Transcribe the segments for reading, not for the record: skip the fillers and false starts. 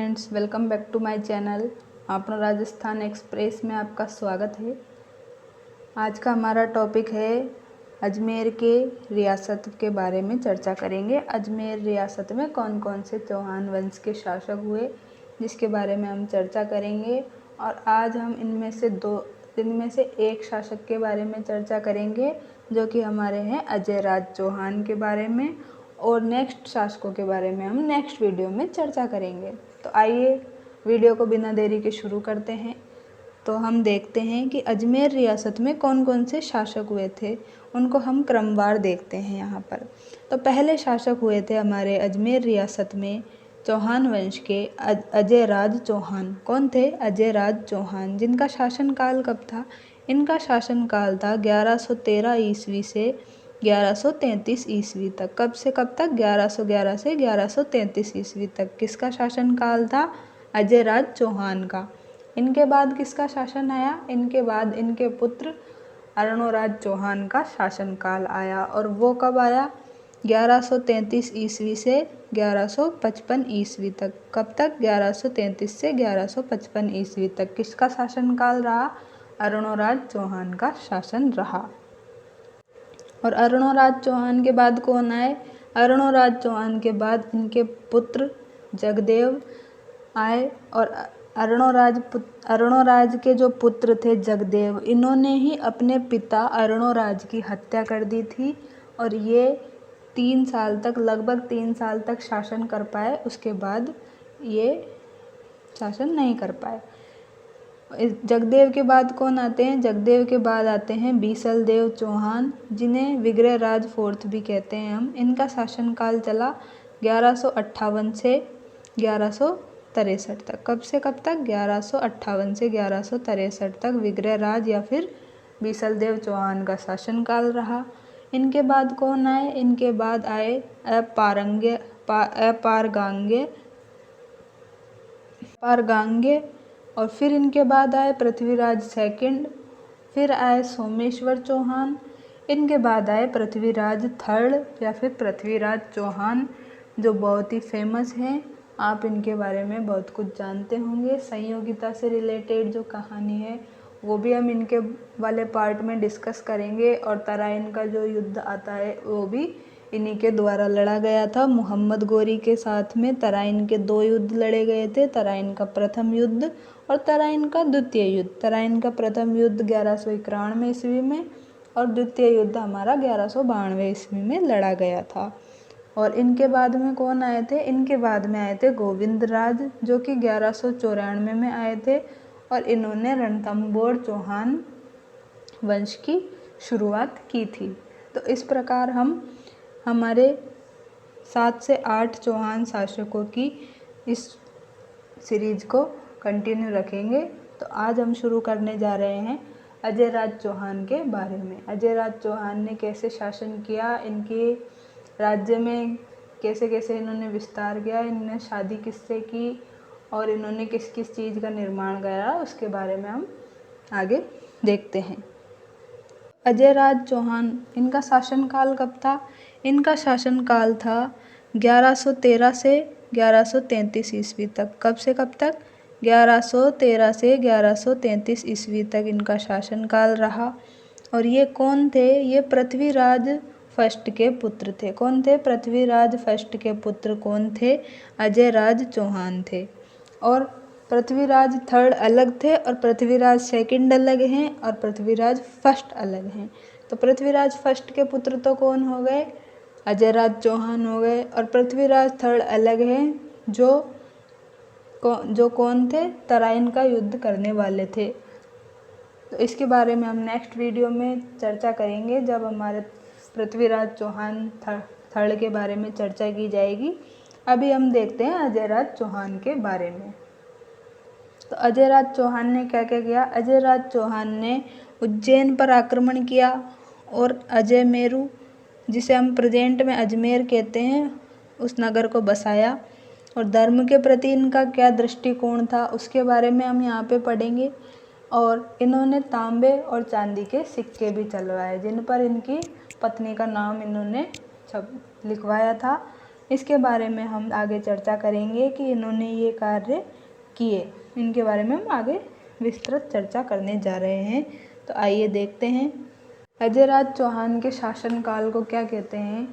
Friends, welcome back to my channel. Aapno Rajasthan express में आपका स्वागत है। आज का हमारा टॉपिक है अजमेर के रियासत के बारे में चर्चा करेंगे। अजमेर रियासत में कौन कौन से चौहान वंश के शासक हुए, जिसके बारे में हम चर्चा करेंगे। और आज हम इनमें से एक शासक के बारे में चर्चा करेंगे, जो कि हमारे हैं अजय राज चौहान के बारे में, और नेक्स्ट शासकों के बारे में हम नेक्स्ट वीडियो में चर्चा करेंगे। तो आइए वीडियो को बिना देरी के शुरू करते हैं। तो हम देखते हैं कि अजमेर रियासत में कौन कौन से शासक हुए थे, उनको हम क्रमवार देखते हैं यहाँ पर। तो पहले शासक हुए थे हमारे अजमेर रियासत में चौहान वंश के अजय राज चौहान। कौन थे? अजय राज चौहान, जिनका शासनकाल कब था? इनका शासनकाल था 1113 ईस्वी से 1133 ईस्वी तक। कब से कब तक? 1111 से 1133 ईस्वी तक किसका शासनकाल था? अजय राज चौहान का। इनके बाद किसका शासन आया? इनके बाद इनके पुत्र अरुणोराज चौहान का शासनकाल आया। और वो कब आया? 1133 ईस्वी से 1155 ईस्वी तक। कब तक? 1133 से 1155 ईस्वी तक किसका शासनकाल रहा? अरुणोराज चौहान का शासन रहा। और अरुणोराज चौहान के बाद कौन आए? अरुणोराज चौहान के बाद इनके पुत्र जगदेव आए। और अरुणोराज के जो पुत्र थे जगदेव, इन्होंने ही अपने पिता अरुणोराज की हत्या कर दी थी। और ये लगभग 3 साल तक शासन कर पाए। उसके बाद ये शासन नहीं कर पाए। जगदेव के बाद कौन आते हैं? जगदेव के बाद आते हैं बीसल देव चौहान, जिन्हें विग्रहराज फोर्थ भी कहते हैं हम। इनका शासनकाल चला 1158 से 1163 तक। कब से कब तक? 1158 से 1163 तक विग्रहराज या फिर बीसल देव चौहान का शासनकाल रहा। इनके बाद कौन आए? इनके बाद आए अपारगांगे, और फिर इनके बाद आए पृथ्वीराज सेकंड, फिर आए सोमेश्वर चौहान, इनके बाद आए पृथ्वीराज थर्ड या फिर पृथ्वीराज चौहान, जो बहुत ही फेमस हैं। आप इनके बारे में बहुत कुछ जानते होंगे। संयोगिता से रिलेटेड जो कहानी है वो भी हम इनके वाले पार्ट में डिस्कस करेंगे। और तराइन का जो युद्ध आता है वो भी इन्हीं के द्वारा लड़ा गया था। मोहम्मद गोरी के साथ में तराइन के 2 युद्ध लड़े गए थे, तराइन का प्रथम युद्ध और तराइन का द्वितीय युद्ध। तराइन का प्रथम युद्ध 1191 ईस्वी में और द्वितीय युद्ध हमारा 1192 ईस्वी में लड़ा गया था। और इनके बाद में कौन आए थे? इनके बाद में आए थे गोविंदराज, जो कि 1194 में आए थे। और इन्होंने रणथंभौर चौहान वंश की शुरुआत की थी। तो इस प्रकार हम हमारे 7 से 8 चौहान शासकों की इस सीरीज को कंटिन्यू रखेंगे। तो आज हम शुरू करने जा रहे हैं अजय राज चौहान के बारे में। अजय राज चौहान ने कैसे शासन किया, इनके राज्य में कैसे कैसे इन्होंने विस्तार किया, इन्होंने शादी किससे की और इन्होंने किस किस चीज़ का निर्माण करा, उसके बारे में हम आगे देखते हैं। अजय राज चौहान, इनका शासनकाल कब था? इनका शासनकाल था 1113 से 1133 ईस्वी तक। कब से कब तक? 1113 से 1133 ईस्वी तक इनका शासनकाल रहा। और ये कौन थे? ये पृथ्वीराज फर्स्ट के पुत्र थे। कौन थे? पृथ्वीराज फर्स्ट के पुत्र कौन थे? अजय राज चौहान थे। और पृथ्वीराज थर्ड अलग थे और पृथ्वीराज सेकंड अलग हैं और पृथ्वीराज फर्स्ट अलग हैं। तो पृथ्वीराज फर्स्ट के पुत्र तो कौन हो गए? अजय राज चौहान हो गए। और पृथ्वीराज थर्ड अलग हैं, जो कौन थे? तराइन का युद्ध करने वाले थे। तो इसके बारे में हम नेक्स्ट वीडियो में चर्चा करेंगे, जब हमारे पृथ्वीराज चौहान थर्ड के बारे में चर्चा की जाएगी। अभी हम देखते हैं अजय राज चौहान के बारे में। तो अजय राज चौहान ने क्या क्या किया? अजय राज चौहान ने उज्जैन पर आक्रमण किया और अजय मेरू, जिसे हम प्रेजेंट में अजमेर कहते हैं, उस नगर को बसाया। और धर्म के प्रति इनका क्या दृष्टिकोण था, उसके बारे में हम यहाँ पे पढ़ेंगे। और इन्होंने तांबे और चांदी के सिक्के भी चलवाए, जिन पर इनकी पत्नी का नाम इन्होंने लिखवाया था। इसके बारे में हम आगे चर्चा करेंगे कि इन्होंने ये कार्य किए। इनके बारे में हम आगे विस्तृत चर्चा करने जा रहे हैं। तो आइए देखते हैं। अजयराज चौहान के शासनकाल को क्या कहते हैं?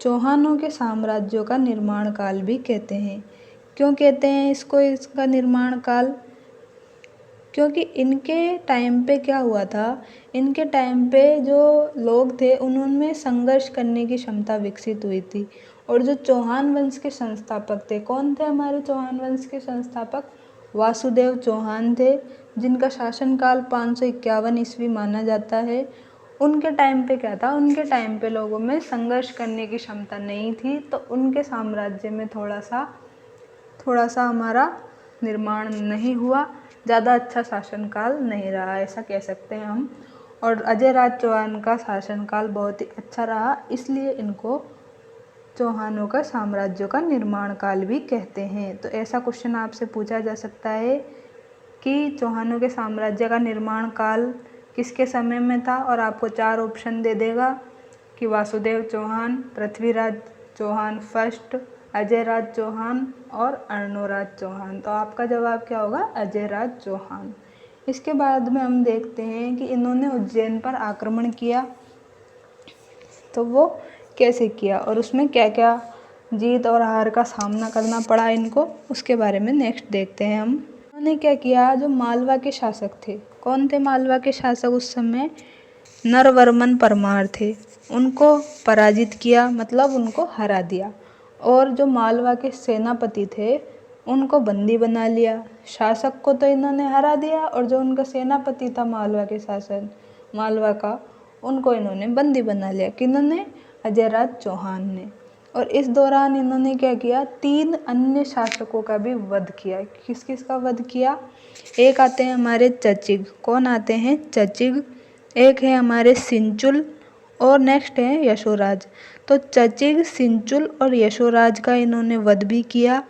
चौहानों के साम्राज्यों का निर्माण काल भी कहते हैं। क्यों कहते हैं इसका निर्माण काल? क्योंकि इनके टाइम पे क्या हुआ था, इनके टाइम पे जो लोग थे उनमें संघर्ष करने की क्षमता विकसित हुई थी। और जो चौहान वंश के संस्थापक थे, कौन थे हमारे चौहान वंश के संस्थापक? वासुदेव चौहान थे, जिनका शासनकाल 551 ईस्वी माना जाता है। उनके टाइम पे क्या था, उनके टाइम पे लोगों में संघर्ष करने की क्षमता नहीं थी, तो उनके साम्राज्य में थोड़ा सा हमारा निर्माण नहीं हुआ, ज़्यादा अच्छा शासनकाल नहीं रहा, ऐसा कह सकते हैं हम। और अजयराज चौहान का शासनकाल बहुत ही अच्छा रहा, इसलिए इनको चौहानों का साम्राज्यों का निर्माण काल भी कहते हैं। तो ऐसा क्वेश्चन आपसे पूछा जा सकता है कि चौहानों के साम्राज्य का निर्माण काल किसके समय में था, और आपको 4 ऑप्शन दे देगा कि वासुदेव चौहान, पृथ्वीराज चौहान फर्स्ट, अजयराज चौहान और अर्णोराज चौहान। तो आपका जवाब क्या होगा? अजयराज चौहान। इसके बाद में हम देखते हैं कि इन्होंने उज्जैन पर आक्रमण किया, तो वो कैसे किया और उसमें क्या क्या जीत और हार का सामना करना पड़ा इनको, उसके बारे में नेक्स्ट देखते हैं हम। उन्होंने क्या किया? जो मालवा के शासक थे, कौन थे मालवा के शासक उस समय? नरवर्मन परमार थे। उनको पराजित किया, मतलब उनको हरा दिया। और जो मालवा के सेनापति थे उनको बंदी बना लिया। शासक को तो इन्होंने हरा दिया, और जो उनका सेनापति था मालवा के शासन मालवा का, उनको इन्होंने बंदी बना लिया। किन्होंने? अजयराज चौहान ने। और इस दौरान इन्होंने क्या किया? 3 अन्य शासकों का भी वध किया। किस किस का वध किया? एक आते हैं हमारे चचिग। कौन आते हैं? चचिग। एक है हमारे सिंचुल, और नेक्स्ट है यशोराज। तो चचिग, सिंचुल और यशोराज का इन्होंने वध भी किया।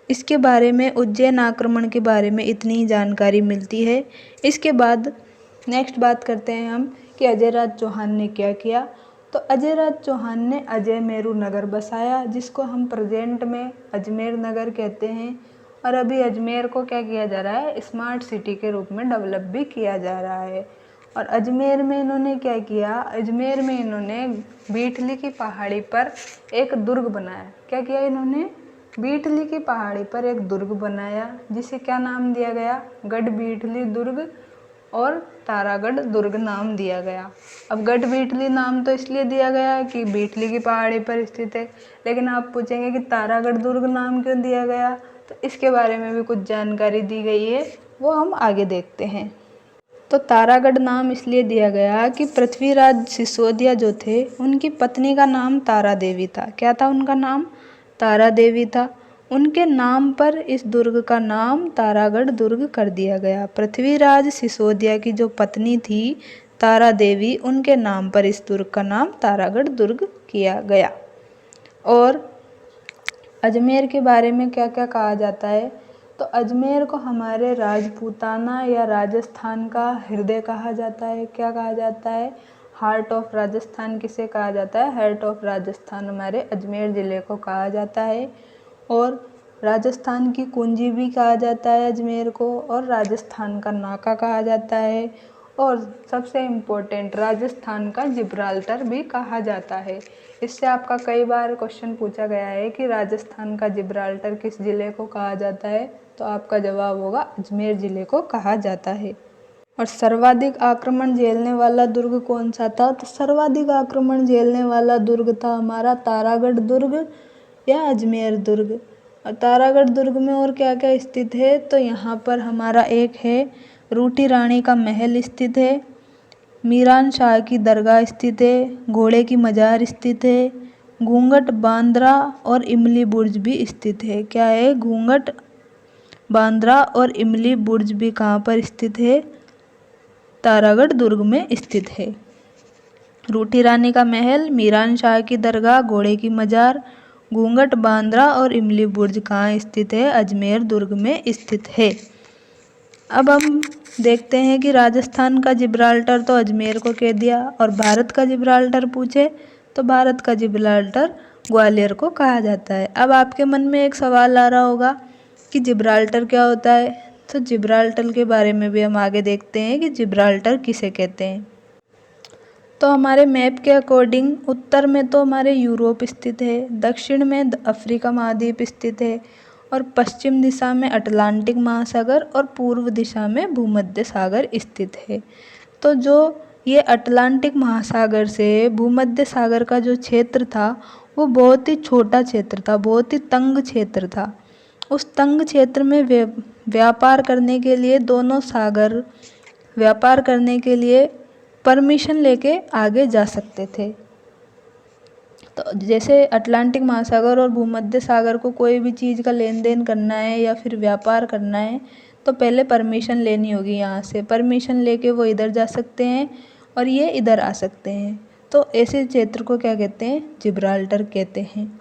इसके बारे में, उज्जैन आक्रमण के बारे में इतनी ही जानकारी मिलती है। इसके बाद नेक्स्ट बात करते हैं हम कि अजयराज चौहान ने क्या किया। तो अजयराज चौहान ने अजयमेरु नगर बसाया, जिसको हम प्रेजेंट में अजमेर नगर कहते हैं। और अभी अजमेर को क्या किया जा रहा है? स्मार्ट सिटी के रूप में डेवलप भी किया जा रहा है। और अजमेर में इन्होंने क्या किया? अजमेर में इन्होंने बीठली की पहाड़ी पर एक दुर्ग बनाया। क्या किया इन्होंने? बीठली की पहाड़ी पर एक दुर्ग बनाया, जिसे क्या नाम दिया गया? गढ़ बीठली दुर्ग और तारागढ़ दुर्ग नाम दिया गया। अब गढ़ बीठली नाम तो इसलिए दिया गया कि बीठली की पहाड़ी पर स्थित है, लेकिन आप पूछेंगे कि तारागढ़ दुर्ग नाम क्यों दिया गया, तो इसके बारे में भी कुछ जानकारी दी गई है, वो हम आगे देखते हैं। तो तारागढ़ नाम इसलिए दिया गया कि पृथ्वीराज सिसोदिया जो थे, उनकी पत्नी का नाम तारा देवी था। क्या था उनका नाम? तारा देवी था। उनके नाम पर इस दुर्ग का नाम तारागढ़ दुर्ग कर दिया गया। पृथ्वीराज सिसोदिया की जो पत्नी थी तारा देवी, उनके नाम पर इस दुर्ग का नाम तारागढ़ दुर्ग किया गया। और अजमेर के बारे में क्या क्या कहा जाता है? तो अजमेर को हमारे राजपूताना या राजस्थान का हृदय कहा जाता है। क्या कहा जाता है? हार्ट ऑफ राजस्थान किसे कहा जाता है? हार्ट ऑफ राजस्थान हमारे अजमेर ज़िले को कहा जाता है। और राजस्थान की कुंजी भी कहा जाता है अजमेर को, और राजस्थान का नाका कहा जाता है, और सबसे इम्पोर्टेंट राजस्थान का जिब्राल्टर भी कहा जाता है। इससे आपका कई बार क्वेश्चन पूछा गया है कि राजस्थान का जिब्राल्टर किस ज़िले को कहा जाता है, तो आपका जवाब होगा अजमेर ज़िले को कहा जाता है। और सर्वाधिक आक्रमण झेलने वाला दुर्ग कौन सा था? तो सर्वाधिक आक्रमण झेलने वाला दुर्ग था हमारा तारागढ़ दुर्ग या अजमेर दुर्ग। और तारागढ़ दुर्ग में और क्या क्या स्थित है? तो यहाँ पर हमारा एक है रूठी रानी का महल स्थित है, मीरान शाह की दरगाह स्थित है, घोड़े की मजार स्थित है, घूंघट बांद्रा और इमली बुर्ज भी स्थित है। क्या है? घूंघट बांद्रा और इमली बुर्ज भी कहाँ पर स्थित है? तारागढ़ दुर्ग में स्थित है। रूठी रानी का महल, मीरान शाह की दरगाह, घोड़े की मजार, घूंघट बांद्रा और इमली बुर्ज कहाँ स्थित है? अजमेर दुर्ग में स्थित है। अब हम देखते हैं कि राजस्थान का जिब्राल्टर तो अजमेर को कह दिया, और भारत का जिब्राल्टर पूछे तो भारत का जिब्राल्टर ग्वालियर को कहा जाता है। अब आपके मन में एक सवाल आ रहा होगा कि जिब्राल्टर क्या होता है। तो जिब्राल्टर के बारे में भी हम आगे देखते हैं कि जिब्राल्टर किसे कहते हैं। तो हमारे मैप के अकॉर्डिंग उत्तर में तो हमारे यूरोप स्थित है, दक्षिण में अफ्रीका महाद्वीप स्थित है और पश्चिम दिशा में अटलांटिक महासागर और पूर्व दिशा में भूमध्य सागर स्थित है। तो जो ये अटलांटिक महासागर से भूमध्य सागर का जो क्षेत्र था वो बहुत ही छोटा क्षेत्र था, बहुत ही तंग क्षेत्र था। उस तंग क्षेत्र में व्यापार करने के लिए दोनों सागर व्यापार करने के लिए परमिशन लेके आगे जा सकते थे। तो जैसे अटलांटिक महासागर और भूमध्य सागर को कोई भी चीज़ का लेन देन करना है या फिर व्यापार करना है तो पहले परमिशन लेनी होगी। यहाँ से परमिशन लेके वो इधर जा सकते हैं और ये इधर आ सकते हैं। तो ऐसे क्षेत्र को क्या कहते हैं, जिब्राल्टर कहते हैं।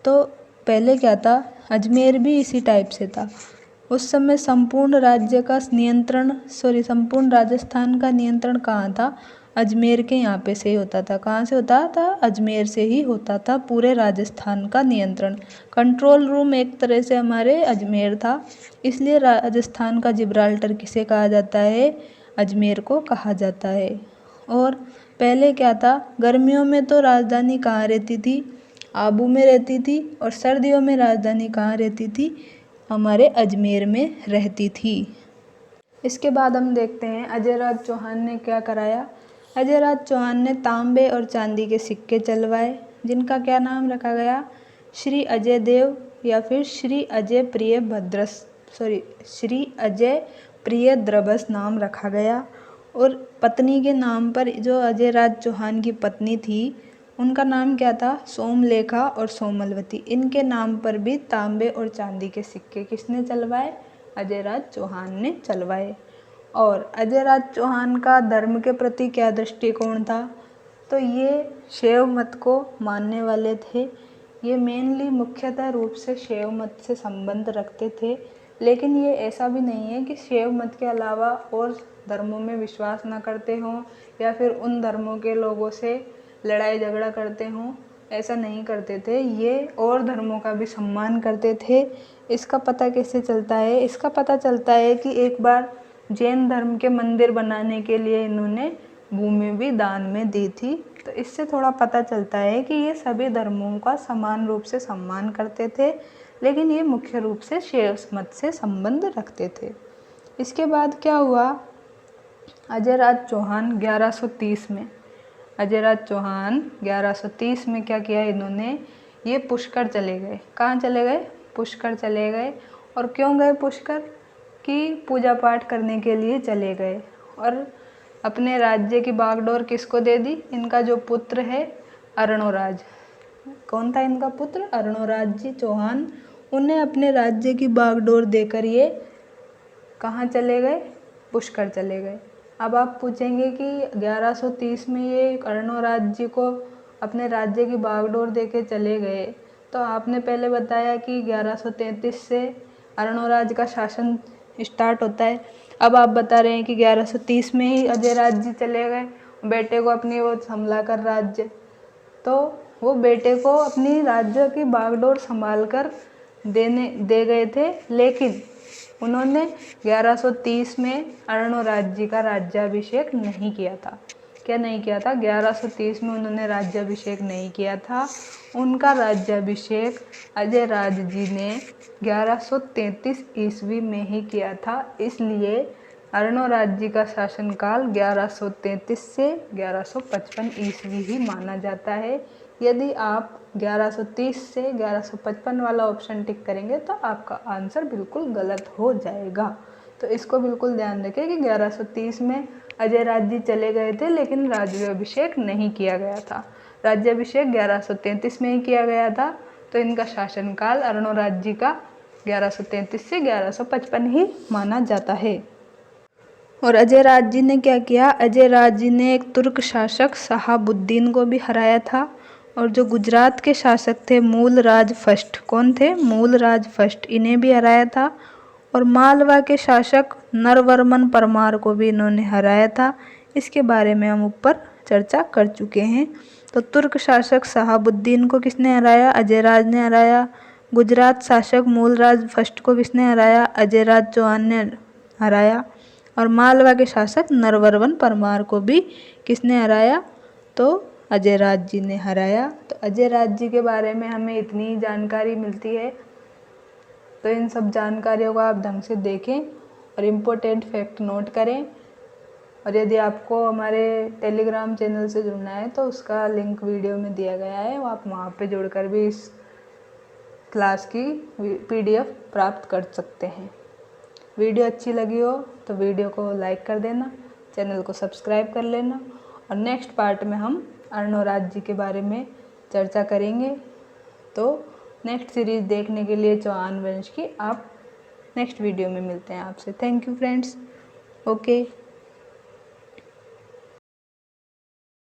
तो पहले क्या था, अजमेर भी इसी टाइप से था। उस समय संपूर्ण राजस्थान का नियंत्रण कहाँ था, अजमेर के यहाँ पे से ही होता था। कहाँ से होता था, अजमेर से ही होता था पूरे राजस्थान का नियंत्रण। कंट्रोल रूम एक तरह से हमारे अजमेर था, इसलिए राजस्थान का जिब्राल्टर किसे कहा जाता है, अजमेर को कहा जाता है। और पहले क्या था, गर्मियों में तो राजधानी कहाँ रहती थी, आबू में रहती थी और सर्दियों में राजधानी कहाँ रहती थी, हमारे अजमेर में रहती थी। इसके बाद हम देखते हैं अजयराज चौहान ने क्या कराया। अजयराज चौहान ने तांबे और चांदी के सिक्के चलवाए जिनका क्या नाम रखा गया, श्री अजय देव या फिर श्री अजय प्रिय द्रबस नाम रखा गया। और पत्नी के नाम पर, जो अजयराज चौहान की पत्नी थी उनका नाम क्या था, सोमलेखा और सोमलवती। इनके नाम पर भी तांबे और चांदी के सिक्के किसने चलवाए, अजयराज चौहान ने चलवाए। और अजयराज चौहान का धर्म के प्रति क्या दृष्टिकोण था, तो ये शैव मत को मानने वाले थे। ये मेनली मुख्यतः रूप से शैव मत से संबंध रखते थे, लेकिन ये ऐसा भी नहीं है कि शैव मत के अलावा और धर्मों में विश्वास ना करते हों या फिर उन धर्मों के लोगों से लड़ाई झगड़ा करते हों, ऐसा नहीं करते थे। ये और धर्मों का भी सम्मान करते थे। इसका पता कैसे चलता है, इसका पता चलता है कि एक बार जैन धर्म के मंदिर बनाने के लिए इन्होंने भूमि भी दान में दी थी। तो इससे थोड़ा पता चलता है कि ये सभी धर्मों का समान रूप से सम्मान करते थे, लेकिन ये मुख्य रूप से शैव मत से संबंध रखते थे। इसके बाद क्या हुआ, अजयराज चौहान 1130 में क्या किया इन्होंने, ये पुष्कर चले गए। कहाँ चले गए, पुष्कर चले गए। और क्यों गए पुष्कर, कि पूजा पाठ करने के लिए चले गए। और अपने राज्य की बागडोर किसको दे दी, इनका जो पुत्र है अर्णोराज, कौन था इनका पुत्र, अर्णोराज जी चौहान, उन्हें अपने राज्य की बागडोर देकर ये कहाँ चले गए, पुष्कर चले गए। अब आप पूछेंगे कि 1130 में ये अर्णोराज जी को अपने राज्य की बागडोर देके चले गए, तो आपने पहले बताया कि 1133 से अर्णोराज का शासन स्टार्ट होता है। अब आप बता रहे हैं कि 1130 में ही अजयराज जी चले गए, बेटे को अपनी वो संभला कर राज्य, तो वो बेटे को अपनी राज्य की बागडोर संभाल कर दे गए थे। लेकिन उन्होंने 1130 में अर्णोराज जी का राज्याभिषेक नहीं किया था। क्या नहीं किया था, 1130 में उन्होंने राज्याभिषेक नहीं किया था। उनका राज्याभिषेक अजयराज जी ने 1133 ईस्वी में ही किया था। इसलिए अर्णोराज जी का शासनकाल 1133 से 1155 ईस्वी ही माना जाता है। यदि आप 1130 से 1155 वाला ऑप्शन टिक करेंगे तो आपका आंसर बिल्कुल गलत हो जाएगा। तो इसको बिल्कुल ध्यान रखें कि 1130 में अजयराज जी चले गए थे, लेकिन राज्याभिषेक नहीं किया गया था। राज्याभिषेक 1133 में ही किया गया था। तो इनका शासनकाल अर्णोराज जी का 1133 से 1155 ही माना जाता है। और अजयराज जी ने क्या किया, अजयराज जी ने एक तुर्क शासक शहाबुद्दीन को भी हराया था। और जो गुजरात के शासक थे मूलराज फर्स्ट, कौन थे, मूलराज फर्स्ट, इन्हें भी हराया था। और मालवा के शासक नरवर्मन परमार को भी इन्होंने हराया था। इसके बारे में हम ऊपर चर्चा कर चुके हैं। तो तुर्क शासक शहाबुद्दीन को किसने हराया? अजयराज ने हराया। गुजरात शासक मूलराज फर्स्ट को किसने हराया? अजयराज चौहान ने हराया। और मालवा के शासक नरवरवन परमार को भी किसने हराया? तो अजयराज जी ने हराया। तो अजयराज जी के बारे में हमें इतनी जानकारी मिलती है। तो इन सब जानकारियों को आप ढंग से देखें और इम्पोर्टेंट फैक्ट नोट करें। और यदि आपको हमारे टेलीग्राम चैनल से जुड़ना है तो उसका लिंक वीडियो में दिया गया है, वो आप वहाँ पे जुड़कर भी इस क्लास की PDF प्राप्त कर सकते हैं। वीडियो अच्छी लगी हो तो वीडियो को लाइक कर देना, चैनल को सब्सक्राइब कर लेना। और नेक्स्ट पार्ट में हम अर्णोराज जी के बारे में चर्चा करेंगे। तो नेक्स्ट सीरीज़ देखने के लिए चौहान वंश की आप नेक्स्ट वीडियो में मिलते हैं आपसे। Thank you friends. ओके।